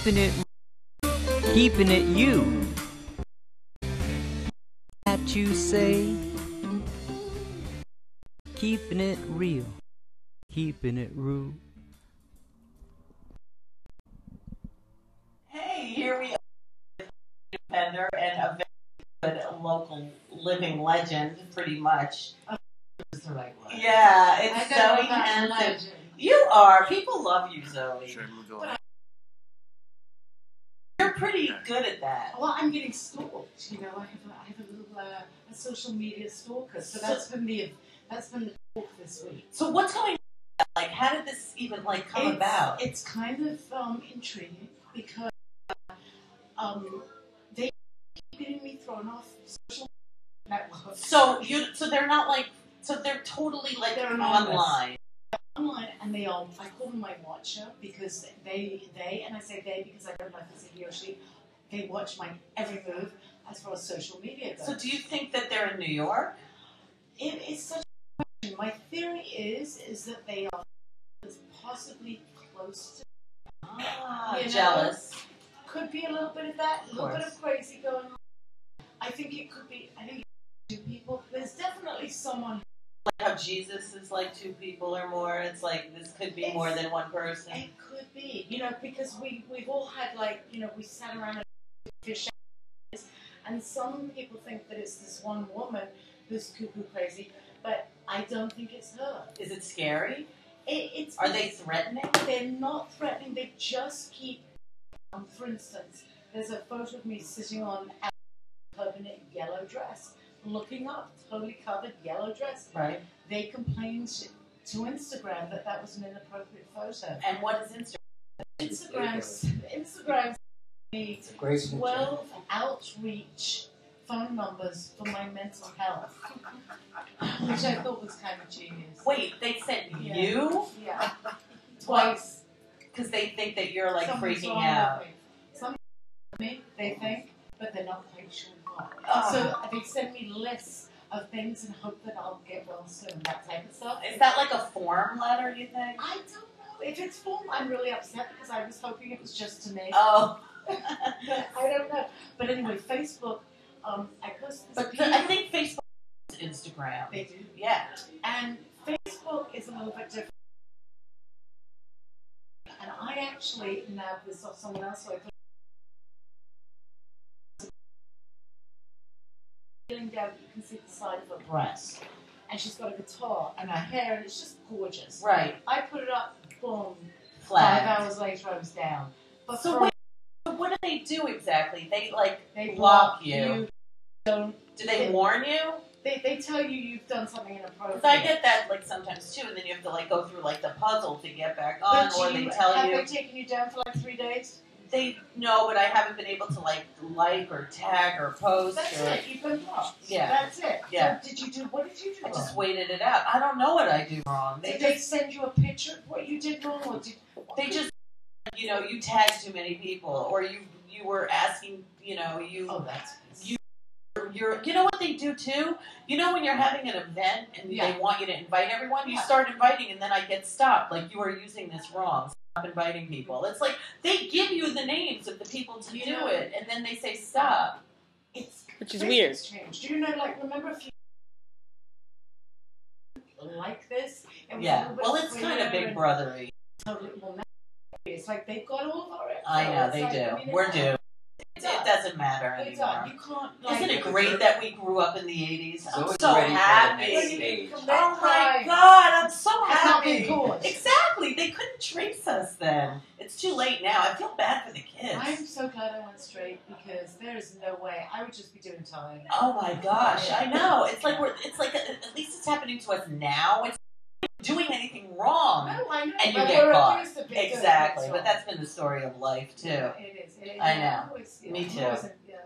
keeping it you. That you say, keeping it real, keeping it rew. Hey, here we are, Fender, and a very good local living legend, pretty much. That's the right one. Yeah, it's I don't know ZoE about HaNSeN. legend. You are. People love you, ZoE. Sure, we'll go. You're pretty good at that. Well, I'm getting stalked. You know, I have a little a social media stalker. So that's been the talk this week. So what's going on? Like, how did this even come about? It's kind of intriguing because they keep getting me thrown off social networks. So they're not so they're totally They're online. Online, and they are. I call them my watcher because they, and I say they because I don't know if it's a he or she. They watch my every move as far as social media goes. So do you think that they're in New York? It is such a question. My theory is that they are possibly close to. Jealous. Could be a little bit of that, a little bit of crazy going on. I think it could be. I think it's two people. There's definitely someone. Like how Jesus is like two people or more. It's like this could be more than one person. It could be, because we've all had we sat around and fish, and some people think that it's this one woman who's cuckoo crazy, but I don't think it's her. Is it scary? It's. Are they threatening? They're not threatening. They just keep. For instance, there's a photo of me sitting on a permanent yellow dress. Looking up, totally covered yellow dress. Right. They complained to Instagram that was an inappropriate photo. And what is Instagram? Instagram me 12 outreach phone numbers for my mental health, which I thought was kind of genius. Wait, they sent you? Yeah. Twice. Because they think that you're Something's freaking wrong out. with me. Something with me, they think, but they're not quite sure what. Oh. So they send me lists of things and hope that I'll get well soon, that type of stuff. Is that like a form letter, you think? I don't know. If it's form, I'm really upset because I was hoping it was just to me. Oh. I don't know. But anyway, Facebook, I posted this. But I think Facebook is Instagram. They do. Yeah. And Facebook is a little bit different. And I actually nabbed this off someone else, so I put feeling down, you can see the side of her breast. And she's got a guitar and her hair, and it's just gorgeous. Right. I put it up, boom. Flag. 5 hours later, I was down. But So wait, what do they do exactly? They block you. Don't. Do they warn you? They tell you you've done something inappropriate. Because I get that sometimes too, and then you have to go through the puzzle to get back on, or they tell you. Have they taken you down for 3 days? No, but I haven't been able to like or tag or post. That's it. You've been blocked. Yeah. That's it. Yeah. So what did you do I wrong? just waited it out. I don't know what I do wrong. Did they send you a picture of what you did wrong, or did They just, you tagged too many people, or you were asking, Oh, that's. You know what they do too? When you're having an event and they want you to invite everyone, you start inviting, and then I get stopped. Like, you are using this wrong. Stop inviting people. It's like they give you the names of the people to do it, and then they say stop. Which is weird. Changed. Do you know, remember if you like this? Yeah. Well, it's kind of Big Brothery. Totally. Well, now it's like they've got all of our info. I know they do. We're due. It doesn't matter anymore. You can't. Isn't it great that we grew up in the 80s? I'm Zoe's so ready for the happy. next stage. Oh my God, I'm so happy. Not Exactly. They couldn't trace us then. It's too late now. I feel bad for the kids. I'm so glad I went straight because there is no way I would just be doing time. Oh my gosh, I know. It's like at least it's happening to us now. It's not doing anything wrong. No, I know. And you but get we're caught. accused of Exactly. doing But that's been the story of life too. Yeah, it is. I know. Always, Me too.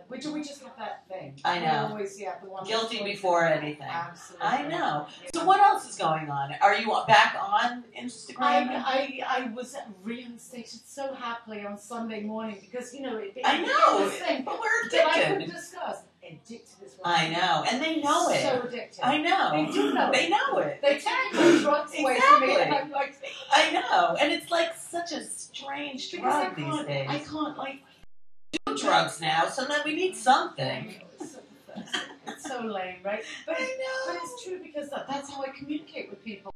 We just have that thing. I know. We're always, the one Guilty that's before anything. Absolutely. I know. Yeah. So what else is going on? Are you back on Instagram? I was reinstated so happily on Sunday morning because I know, this thing but we're that I addicted. couldn't discuss. Addicted is what I know, and they know it. So addicted. I know. They do know They it. know it. They take my drugs away from me, and Exactly. I'm like, I know, and it's like such a strange strange Because drug these days. I can't like do drugs now, so then we need something. It's so pathetic. It's so lame, right? But I know. But it's true because that's how I communicate with people.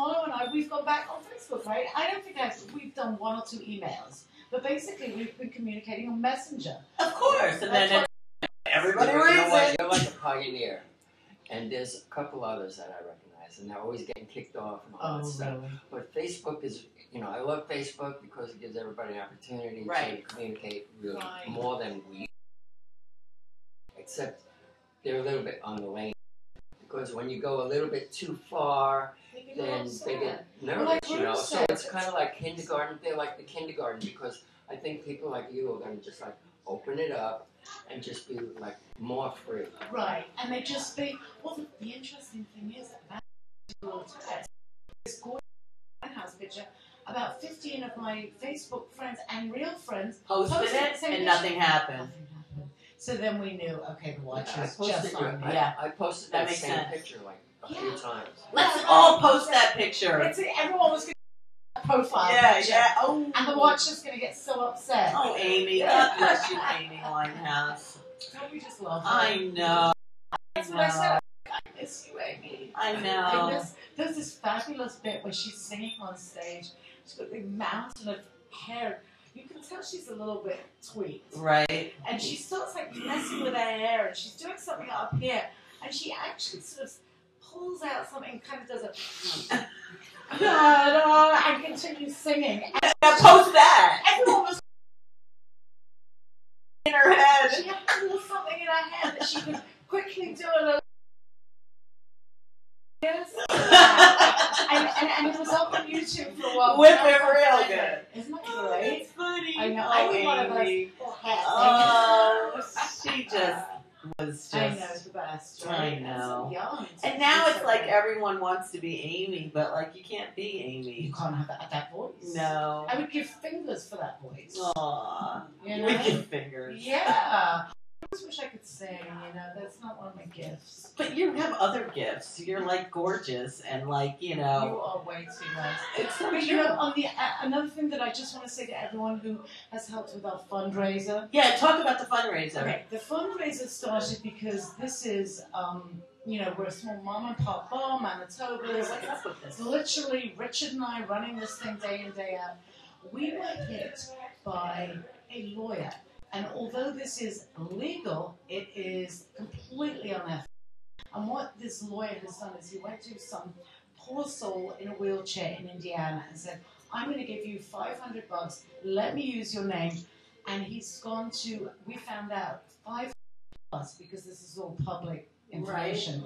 Marlo and I, we've gone back on Facebook, right? I don't think we've done 1 or 2 emails, but basically we've been communicating on Messenger. Of course, and then everybody You know reads what? it. You're like a pioneer, and there's a couple others that I recognize, and they're always getting kicked off and all that stuff. Really? But Facebook is, I love Facebook because it gives everybody an opportunity to communicate really more than we. Except they're a little bit on the lane because when you go a little bit too far, then they get nervous, So it's kind of like kindergarten. They're like the kindergarten because I think people like you are going to just like open it up and just be like more free. Right, and they just be. Well, the interesting thing is that this gorgeous house picture. About 15 of my Facebook friends and real friends posted it, and nothing happened. So then we knew, okay, the watchers just on me. I posted that same picture like a few times. Let's all post that picture. Everyone was going to profile picture. Oh. And the watcher's going to get so upset. Oh, Amy. God bless you, Amy Winehouse. Don't we just love her? I know. That's what I said. I miss you, Amy. I know. There's this fabulous bit where she's singing on stage. She's got a big mountain of hair. You can tell she's a little bit tweaked. Right. And she starts like messing with her hair and she's doing something up here. And she actually sort of pulls out something and kind of does a and continues singing. And now post that. Everyone was in her head. She had a little something in her head that she could quickly do a little. Yes. and it was up on YouTube for a while. Whip it real good. Isn't that great? It's funny. I know. Oh, I need one of those. Amy. Oh, she just was just. I know, the best. Right? I know. So young. And now it's like everyone wants to be Amy, but like you can't be Amy. You can't have that voice. No. I would give fingers for that voice. Aww. You You know? would give fingers. Yeah. I just wish I could sing, that's not one of my gifts. But you have other gifts. You're like gorgeous and like, You are way too nice. It's so But true. on the another thing that I just want to say to everyone who has helped with our fundraiser. Yeah, talk about the fundraiser. Okay, the fundraiser started because this is, we're a small mom and pop bar, Manitoba. What's up with this? Literally, Richard and I running this thing day in, day out. We were hit by a lawyer. And although this is legal, it is completely unethical. And what this lawyer has done is he went to some poor soul in a wheelchair in Indiana and said, I'm going to give you $500, let me use your name. And he's gone to, we found out, 500 plus, because this is all public information,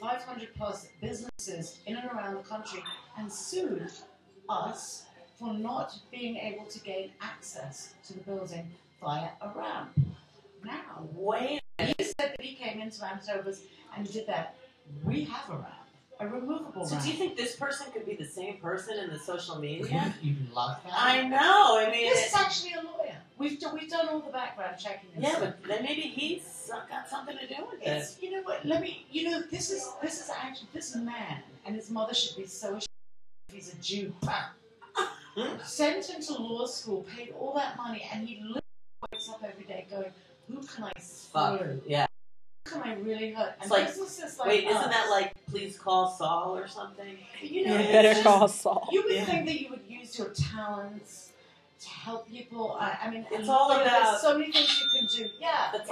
500 plus businesses in and around the country and sued us for not being able to gain access to the building via a ramp. Now, Wait. he said that he came into Manitoba's and did that. We have a ramp, a removable So ramp. do you think this person could be the same person in the social media? You love that? I know. I mean, This is actually a lawyer. We've done all the background checking. And yeah, stuff. but then maybe he's got something to do with it. It's, you know what? This is actually this man and his mother should be so ashamed if he's a Jew. Sent him to law school, paid all that money, and he literally wakes up every day going, who can I screw? Yeah. Who can I really hurt? And It's like, businesses like wait, us, isn't that like please call Saul or something? you know, You it's better just- call Saul. You would think that you would use your talents to help people. I mean, It's all about- there's so many things you can do. Yeah. That's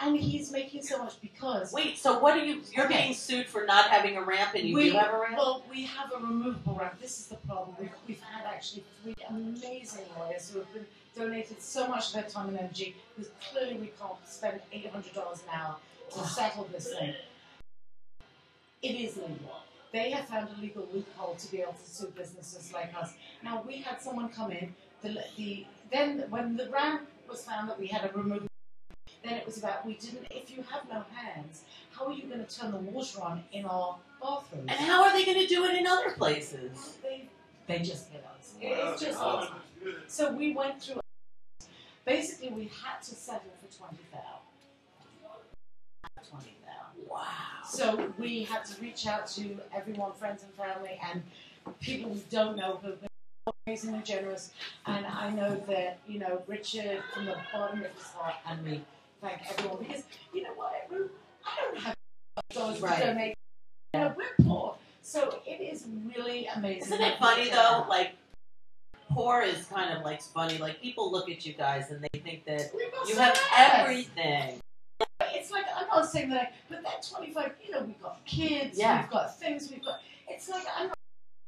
And he's making so much because. Wait, so what are you're Okay. being sued for not having a ramp and you do have a ramp? Well, we have a removable ramp. This is the problem. We've had actually 3 amazing lawyers who have been donated so much of their time and energy because clearly we can't spend $800 an hour to settle this thing. It is legal. They have found a legal loophole to be able to sue businesses like us. Now, we had someone come in. Then when the ramp was found that we had a removable, then it was about if you have no hands, how are you going to turn the water on in our bathrooms? And how are they going to do it in other places? They just hit us. It's just like, so we went through. Basically, we had to settle for $20,000. Wow. So we had to reach out to everyone, friends and family, and people we don't know who've been amazingly generous, and I know that, you know, Richard, from the bottom of his heart, and me, thank everyone, because, you know what, I don't have dollars to donate. You know, we're poor, so it is really amazing. Isn't it funny though? Like, poor is kind of like funny. Like, people look at you guys and they think that you have everything. It's like, I'm not saying that, but that 25, you know, we've got kids, we've got things, it's like, I'm not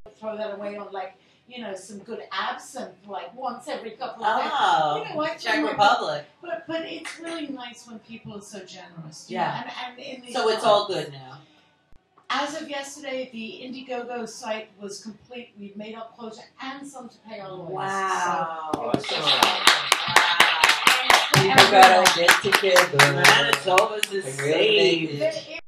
going to throw that away on, like, you know, some good absinthe, like, once every couple of days. Oh, you know, Czech Republic. But it's really nice when people are so generous. Yeah. And in these so it's all good now. As of yesterday, the Indiegogo site was complete. We've made our closure and some to pay our lawyers. Wow. Awesome. People gotta get together. Manitoba's is saved. It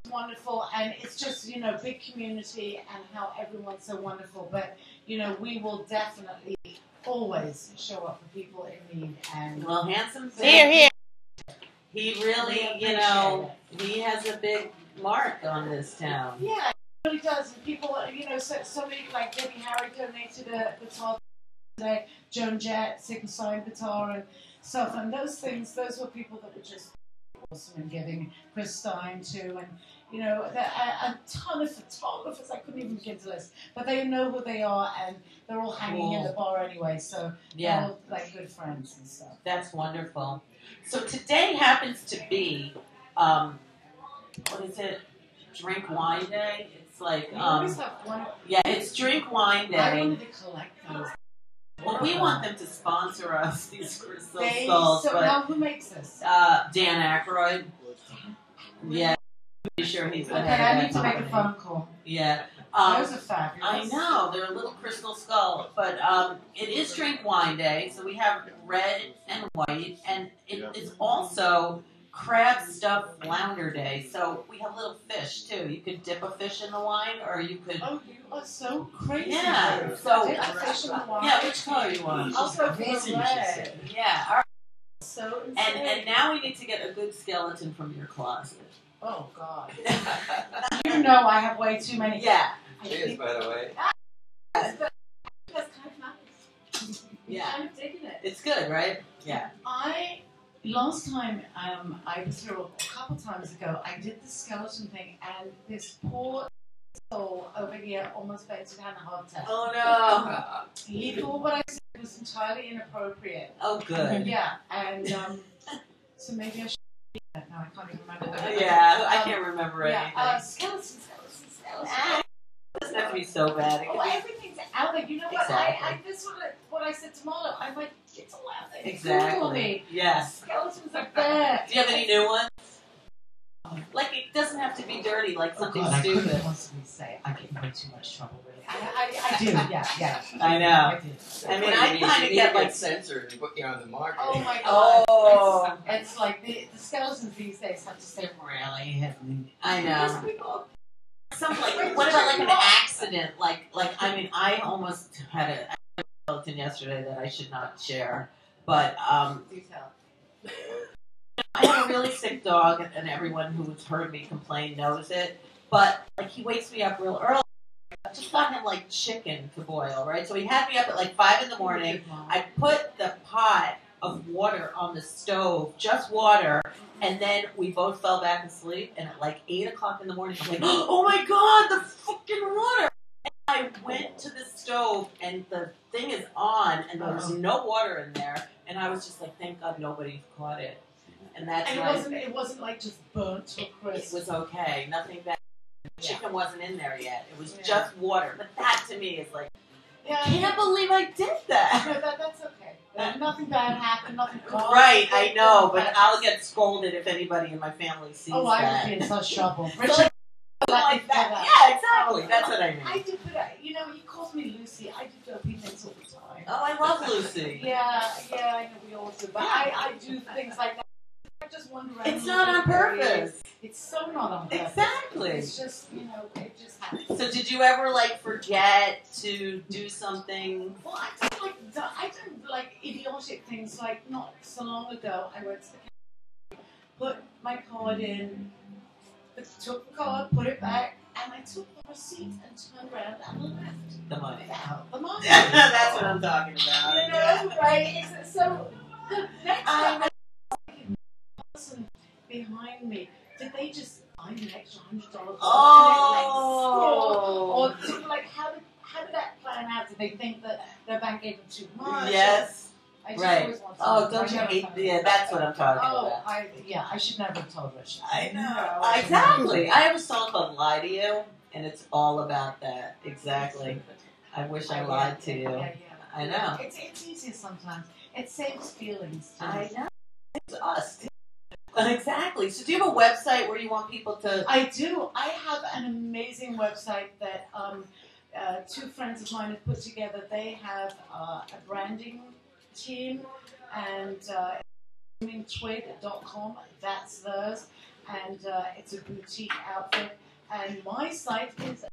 was wonderful, and it's just, you know, big community and how everyone's so wonderful. But, you know, we will definitely always show up for people in need. And well, HaNSeN, Here. he really, you know, he has a big mark on this town. Yeah, it really does. And people, you know, so many, like Debbie Harry donated a guitar today, Joan Jett, Sick Sign guitar and stuff. And those things, those were people that were just awesome in giving. Chris Stein too, and you know, a ton of photographers I couldn't even begin to list, but they know who they are, and they're all hanging in the bar anyway. So they're all like good friends and stuff. That's wonderful. So today happens to be, what is it? Drink Wine Day. It's like, We always have one. yeah, it's Drink Wine Day. I wanted to collect those. Well, we want them to sponsor us, these crystal So skulls, but now who makes this? Dan Aykroyd. Yeah, I'm pretty sure he's the Okay, head I of need to that make a company. phone call. Yeah. Those are fabulous. I know, they're a little crystal skull, but it is Drink Wine Day, so we have red and white, and it is also Crab Stuffed Flounder Day, so we have little fish too. You could dip a fish in the wine, or you could... Oh, you are so crazy. Yeah, so... Dip a fish in the wine. Yeah, which color you want? I'll go for red. Yeah, all right. So insane. And now we need to get a good skeleton from your closet. Oh, God. You know I have way too many. Yeah. Cheers, by the way. That's kind of nice. Yeah. I'm digging it. It's good, right? Yeah. Last time I was here a couple times ago, I did the skeleton thing, and this poor soul over here almost fainted and had a heart attack. Oh, no. He thought what I said was entirely inappropriate. Oh, good. Yeah, and so maybe I should do that now. I can't even remember what Yeah, I can't remember anything. Skeleton. It doesn't have to be so bad. It Oh, can be... everything's out there. You know what? Exactly. This is what I said to Marlo. I'm like, it's allowed. Google Exactly. me. Yes. Skeletons are there. Do you have any new ones? Like, it doesn't have to be dirty, like something I stupid. couldn't possibly say I get in way too much trouble with it. I do, yeah. I know. I do. I mean, I kind of get like... censored and put you on the market. Oh my God. Oh. It's like the skeletons these days have to stay really hidden. I know. Something like, what about like an accident? Like I mean, I almost had a skeleton yesterday that I should not share, but Do tell. I have a really sick dog, and everyone who's heard me complain knows it. But like, he wakes me up real early. I just got him like chicken to boil, right? So he had me up at like 5 in the morning. I put the pot of water on the stove, just water, and then we both fell back asleep. And at like 8 o'clock in the morning, I'm like, oh my God, the fucking water! And I went to the stove, and the thing is on, and there was no water in there. And I was just like, thank God nobody caught it. And that's And it wasn't like just burnt to a crisp. It was okay, nothing bad. Chicken wasn't in there yet. It was just water. But that to me is like, I can't believe I did that. No, that's okay. Nothing bad happened. Nothing. Right, I know, but I'll get scolded if anybody in my family sees that. Oh, I would be in such trouble. So like that. Yeah, exactly. That's what I mean. I do, but you know, he calls me Lucy. I do dopey things all the time. Oh, I love Lucy. Yeah, I know we all do, but I do things like that. I just wonder. It's not on purpose. It's so not on purpose. Exactly. It's just, you know, it just happens. So did you ever like forget to do something? Well, I don't like idiotic things. Like not so long ago, I went to the put my card in, took the card, put it back, and I took the receipt and turned around and left. The money. Without the money. That's what I'm talking about. You know, right? So the next time the person behind me, did they just find an extra $100? Oh. Or like how did that plan out? Did they think that their bank gave them too much? Yes. I just Right. always want to Oh, don't you hate? Yeah, that's what I'm talking about. I should never have told Richard. I know. Exactly. I have a song called "Lie to You," and it's all about that. Exactly. I wish I lied to you. Yeah. I know. It's easier sometimes. It saves feelings. Too. I know. It's us. Too. Exactly. So, do you have a website where you want people to? I do. I have an amazing website that two friends of mine have put together. They have a branding team and twig.com. That's theirs, and it's a boutique outfit. And my site is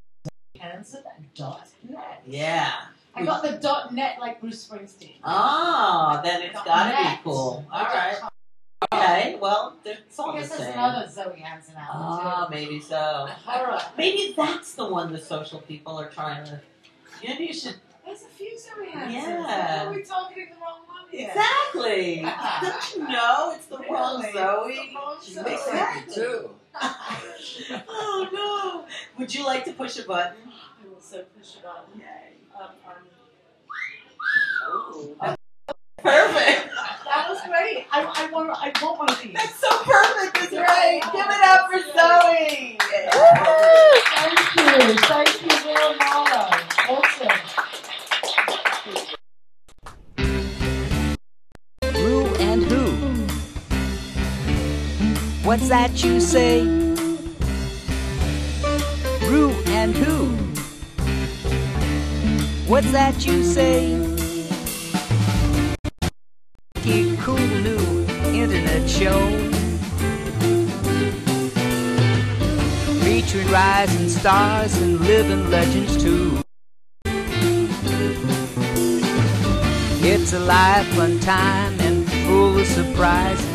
HaNSeN.net. Yeah. I got the .net like Bruce Springsteen. Oh, then it's gotta be cool. All right. Okay. Well, it's all I the guess there's same. another ZoE HaNSeN out Ah, maybe so. Horror. Maybe that's the one the social people are trying to. Maybe you should. There's a few ZoE HaNSeNs. Yeah. Are we targeting the wrong one here? Exactly. Don't you know it's the wrong Really? Zoe? It's the wrong She Zoe. looks like me too. Oh no! Would you like to push a button? I will so push it on. Oh. Perfect. That was great. I want one of these. That's so perfect. It's right. Give it up for Zoe. Thank you, Will Marlowe. Awesome. rew-who. What's that you say? rew-who. What's that you say? A cool new internet show featuring rising stars and living legends too. It's a life, fun time, and full of surprises.